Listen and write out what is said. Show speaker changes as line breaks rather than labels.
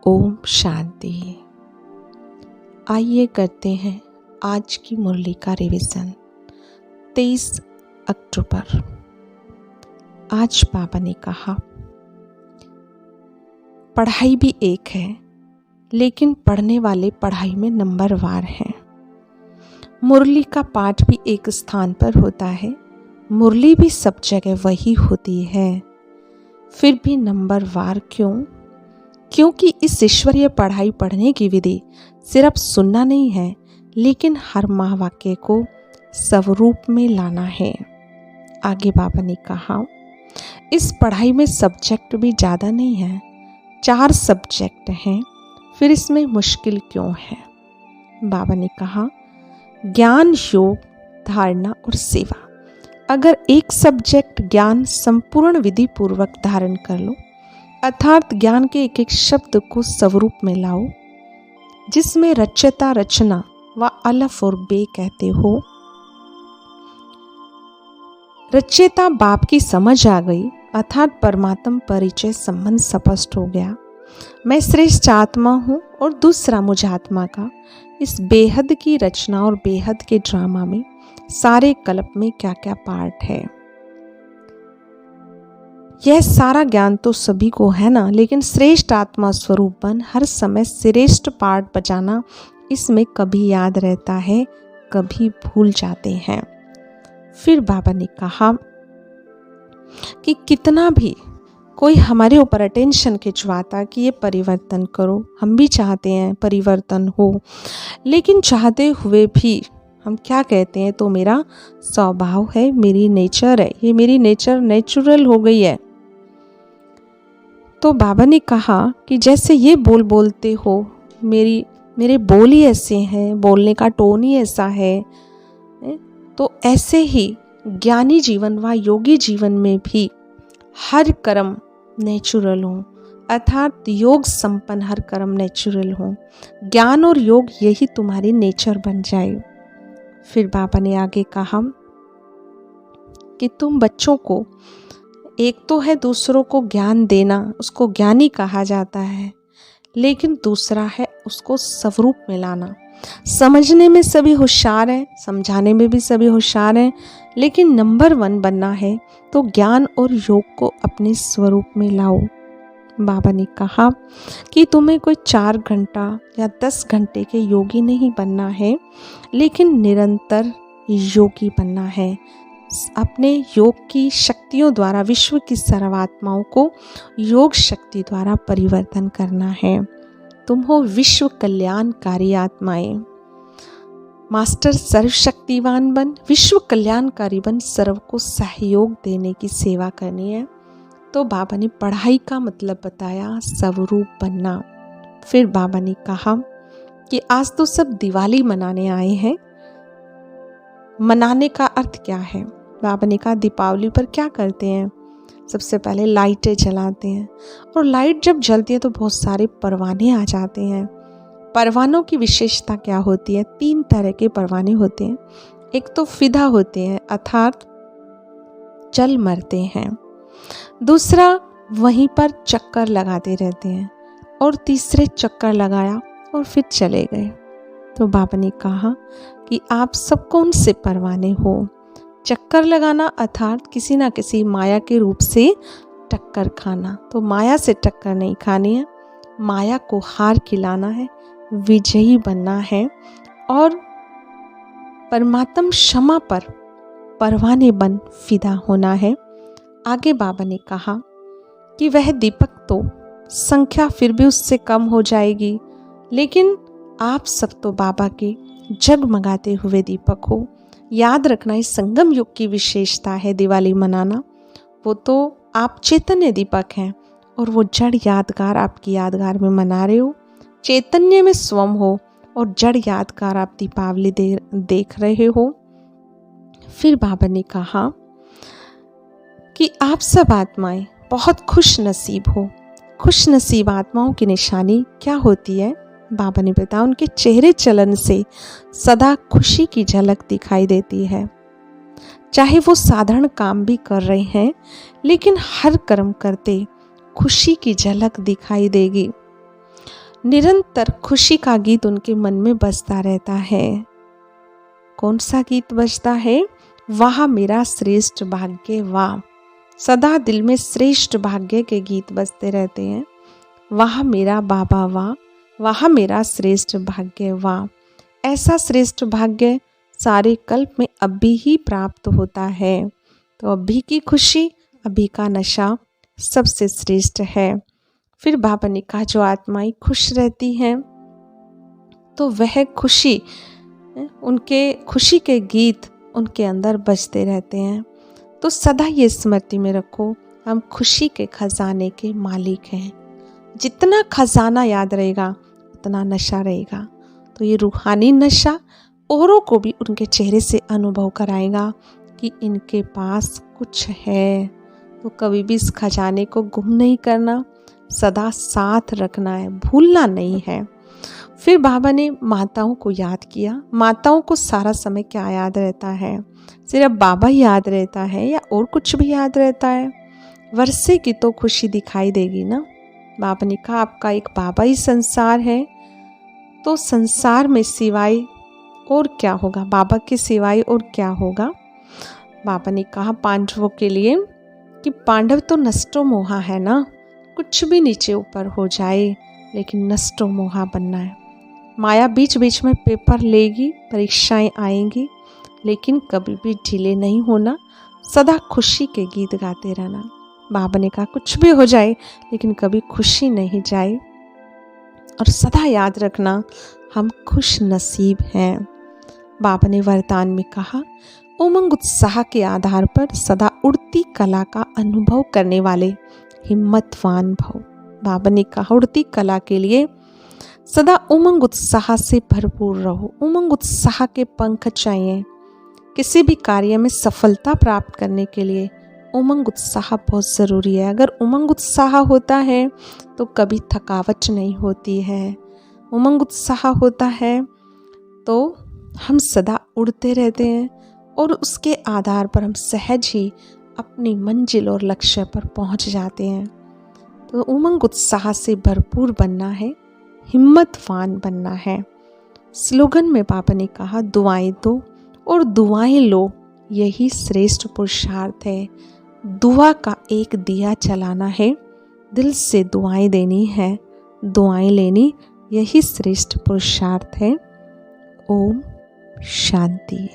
ओम शांति। आइए करते हैं आज की मुरली का रिवीजन। 23 अक्टूबर। आज बाबा ने कहा, पढ़ाई भी एक है, लेकिन पढ़ने वाले पढ़ाई में नंबरवार हैं। मुरली का पाठ भी एक स्थान पर होता है, मुरली भी सब जगह वही होती है। फिर भी नंबरवार क्यों? क्योंकि इस ईश्वरीय पढ़ाई पढ़ने की विधि सिर्फ सुनना नहीं है, लेकिन हर महावाक्य को स्वरूप में लाना है। आगे बाबा ने कहा, इस पढ़ाई में सब्जेक्ट भी ज़्यादा नहीं है, 4 सब्जेक्ट हैं, फिर इसमें मुश्किल क्यों है? बाबा ने कहा, ज्ञान, योग, धारणा और सेवा। अगर एक सब्जेक्ट ज्ञान संपूर्ण विधि पूर्वक धारण कर लो, अर्थात ज्ञान के एक एक शब्द को स्वरूप में लाओ, जिसमें रचयता रचना व अलफ और बे कहते हो। रचयता बाप की समझ आ गई, अर्थात परमात्म परिचय संबंध स्पष्ट हो गया। मैं श्रेष्ठ आत्मा हूँ और दूसरा मुझ आत्मा का। इस बेहद की रचना और बेहद के ड्रामा में सारे कल्प में क्या क्या पार्ट है, यह सारा ज्ञान तो सभी को है ना, लेकिन श्रेष्ठ आत्मा स्वरूप बन हर समय श्रेष्ठ पार्ट बजाना, इसमें कभी याद रहता है, कभी भूल जाते हैं। फिर बाबा ने कहा कि कितना भी कोई हमारे ऊपर अटेंशन खिंचवाता कि ये परिवर्तन करो, हम भी चाहते हैं परिवर्तन हो, लेकिन चाहते हुए भी हम क्या कहते हैं, तो मेरा स्वभाव है, मेरी नेचर है, ये मेरी नेचर नेचुरल हो गई है। तो बाबा ने कहा कि जैसे ये बोलते हो, मेरे बोल ही ऐसे हैं, बोलने का टोन ही ऐसा है, तो ऐसे ही ज्ञानी जीवन व योगी जीवन में भी हर कर्म नेचुरल हो, अर्थात योग संपन्न हर कर्म नेचुरल हो। ज्ञान और योग यही तुम्हारी नेचर बन जाए। फिर बाबा ने आगे कहा कि तुम बच्चों को, एक तो है दूसरों को ज्ञान देना, उसको ज्ञानी कहा जाता है, लेकिन दूसरा है उसको स्वरूप में लाना। समझने में सभी होशियार हैं, समझाने में भी सभी होशियार हैं, लेकिन नंबर 1 बनना है तो ज्ञान और योग को अपने स्वरूप में लाओ। बाबा ने कहा कि तुम्हें कोई 4 घंटा या 10 घंटे के योगी नहीं बनना है, लेकिन निरंतर योगी बनना है। अपने योग की शक्तियों द्वारा विश्व की सर्वात्माओं को योग शक्ति द्वारा परिवर्तन करना है। तुम हो विश्व कल्याणकारी आत्माएं। मास्टर सर्वशक्तिवान बन, विश्व कल्याणकारी बन, सर्व को सहयोग देने की सेवा करनी है। तो बाबा ने पढ़ाई का मतलब बताया, स्वरूप बनना। फिर बाबा ने कहा कि आज तो सब दिवाली मनाने आए हैं। मनाने का अर्थ क्या है? बाबा ने कहा, दीपावली पर क्या करते हैं? सबसे पहले लाइटें जलाते हैं, और लाइट जब जलती है तो बहुत सारे परवाने आ जाते हैं। परवानों की विशेषता क्या होती है? 3 तरह के परवाने होते हैं। एक तो फिदा होते हैं, अर्थात जल मरते हैं। दूसरा वहीं पर चक्कर लगाते रहते हैं, और तीसरे चक्कर लगाया और फिर चले गए। तो बाबा ने कहा कि आप सब कौन से परवाने हो? चक्कर लगाना अर्थात किसी ना किसी माया के रूप से टक्कर खाना। तो माया से टक्कर नहीं खानी है, माया को हार खिलाना है, विजयी बनना है, और परमात्म क्षमा पर परवाने बन फिदा होना है। आगे बाबा ने कहा कि वह दीपक तो संख्या फिर भी उससे कम हो जाएगी, लेकिन आप सब तो बाबा के जगमगाते हुए दीपक हो। याद रखना, इस संगम युग की विशेषता है दिवाली मनाना। वो तो आप चैतन्य दीपक हैं, और वो जड़ यादगार आपकी यादगार में मना रहे हो। चैतन्य में स्वयं हो और जड़ यादगार आप दीपावली देख रहे हो। फिर बाबा ने कहा कि आप सब आत्माएं बहुत खुश नसीब हो। खुश नसीब आत्माओं की निशानी क्या होती है? बाबा ने बताया, उनके चेहरे चलन से सदा खुशी की झलक दिखाई देती है। चाहे वो साधारण काम भी कर रहे हैं, लेकिन हर कर्म करते खुशी की झलक दिखाई देगी। निरंतर खुशी का गीत उनके मन में बजता रहता है। कौन सा गीत बजता है? वाह मेरा श्रेष्ठ भाग्य वाह। सदा दिल में श्रेष्ठ भाग्य के गीत बजते रहते हैं। वाह मेरा बाबा वाह, वाह मेरा श्रेष्ठ भाग्य वाह। ऐसा श्रेष्ठ भाग्य सारे कल्प में अभी ही प्राप्त होता है। तो अभी की खुशी, अभी का नशा सबसे श्रेष्ठ है। फिर बाबा ने कहा जो आत्माएं खुश रहती हैं तो वह खुशी, उनके खुशी के गीत उनके अंदर बजते रहते हैं। तो सदा ये स्मृति में रखो, हम खुशी के खजाने के मालिक हैं। जितना खजाना याद रहेगा उतना नशा रहेगा। तो ये रूहानी नशा औरों को भी उनके चेहरे से अनुभव कराएगा कि इनके पास कुछ है। तो कभी भी इस खजाने को गुम नहीं करना, सदा साथ रखना है, भूलना नहीं है। फिर बाबा ने माताओं को याद किया। माताओं को सारा समय क्या याद रहता है? सिर्फ बाबा ही याद रहता है या और कुछ भी याद रहता है? वर्षे की तो खुशी दिखाई देगी ना। बाबा ने कहा आपका एक बाबा ही संसार है, तो संसार में सिवाय और क्या होगा? बाबा के सिवाय और क्या होगा? बाबा ने कहा पांडवों के लिए कि पांडव तो नष्टो मोहा है ना, कुछ भी नीचे ऊपर हो जाए लेकिन नष्टो मोहा बनना है। माया बीच बीच में पेपर लेगी, परीक्षाएं आएंगी, लेकिन कभी भी ढीले नहीं होना, सदा खुशी के गीत गाते रहना। बाबा ने कहा कुछ भी हो जाए लेकिन कभी खुशी नहीं जाए, और सदा याद रखना हम खुश नसीब हैं। बाबा ने वरदान में कहा उमंग उत्साह के आधार पर सदा उड़ती कला का अनुभव करने वाले हिम्मतवान भव। बाबा ने कहा उड़ती कला के लिए सदा उमंग उत्साह से भरपूर रहो। उमंग उत्साह के पंख चाहिए। किसी भी कार्य में सफलता प्राप्त करने के लिए उमंग उत्साह बहुत ज़रूरी है। अगर उमंग उत्साह होता है तो कभी थकावट नहीं होती है। उमंग उत्साह होता है तो हम सदा उड़ते रहते हैं और उसके आधार पर हम सहज ही अपनी मंजिल और लक्ष्य पर पहुंच जाते हैं। तो उमंग उत्साह से भरपूर बनना है, हिम्मतवान बनना है। स्लोगन में बाबा ने कहा दुआएं दो और दुआएं लो, यही श्रेष्ठ पुरुषार्थ है। दुआ का एक दिया जलाना है, दिल से दुआएं देनी है, दुआएं लेनी, यही श्रेष्ठ पुरुषार्थ है। ओम शांति।